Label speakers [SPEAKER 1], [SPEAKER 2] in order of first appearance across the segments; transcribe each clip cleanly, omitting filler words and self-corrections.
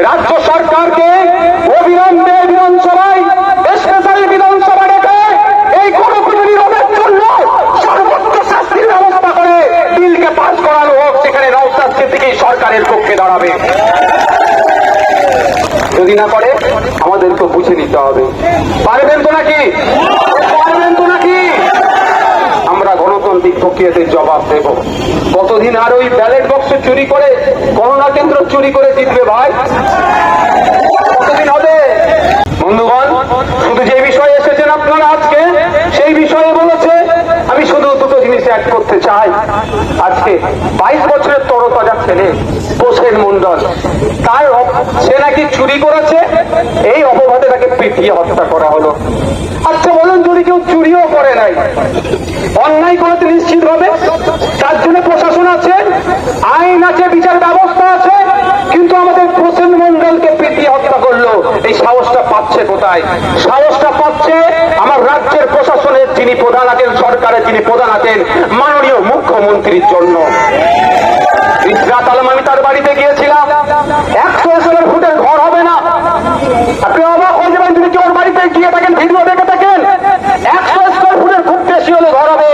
[SPEAKER 1] রাজ্য সরকারকে অবিলম্বে বিধানসভায় স্পেশাল বিধানসভা ডেকে এই গণপিটুনি রোধের জন্য সর্বোচ্চ শাস্তির ব্যবস্থা করে বিলকে পাস করানো হোক, সেখানে নওশাদ সিদ্দিকী সরকারের পক্ষে দাঁড়াবে। যদি না করে আমাদেরকে বুঝে নিতে হবে। পারবেন তো নাকি? পারবেন তো নাকি? আমরা গণতান্ত্রিক প্রক্রিয়াতে জবাব দেব। কতদিন আর ওই ব্যালট বক্স চুরি করে, গণনা কেন্দ্র চুরি করে জিতবে ভাই? কতদিন হবে? বন্ধুগণ, শুধু যে বিষয়ে এসেছেন আপনারা আজকে, সেই বিষয়ে বলেছে আমি শুধু দুটো জিনিস অ্যাড করতে চাই। আজকে 22 বছরের তরতাজা ছেলে প্রসেন মণ্ডল, তার সে নাকি চুরি করেছে, এই অপবাদে তাকে পিটিয়ে হত্যা করা হলো। আচ্ছা বলুন, যদি কেউ চুরিও করে নাই, অন্যায় করেছে নিশ্চিত হবে, তার জন্য প্রশাসন আছে, আইন আছে, বিচার ব্যবস্থা আছে, কিন্তু আমাদের প্রসেন মণ্ডলকে পিটিয়ে হত্যা করলো। এই সাহসটা পাচ্ছে কোথায়? সাহসটা পাচ্ছে আমার রাজ্যের প্রশাসনের যিনি প্রধান আছেন, সরকারের যিনি প্রধান আছেন, মাননীয় মুখ্যমন্ত্রীর জন্য। ইসরাত আলম, আমি তার বাড়িতে গিয়েছিলাম, 100 স্কয়ার ফুটের ঘর হবে না। আপনি অবাক হয়ে যাবেন যদি কেউ বাড়িতে গিয়ে থাকেন, ভিডিও দেখে থাকেন। 100 স্কয়ার ফুটের খুব বেশি হলে ঘর হবে,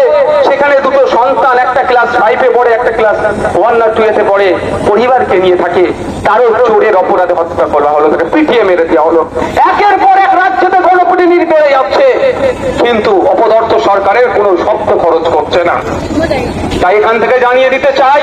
[SPEAKER 1] সেখানে দুটো সন্তান, একটা ক্লাস 5-এ পড়ে, একটা ক্লাস 1 না 2-তে পড়ে, পরিবারকে নিয়ে থাকে, তারও চোরের অপরাধে হত্যা করা হলো, তাকে পিটিয়ে মেরে দেওয়া হলো। একের পর এক রাজ্যতে গণপিটুনি বেড়ে যাচ্ছে, কিন্তু অপদার্থ সরকারের কোনো শব্দ খরচ করছে না। তাই এখান থেকে জানিয়ে দিতে চাই,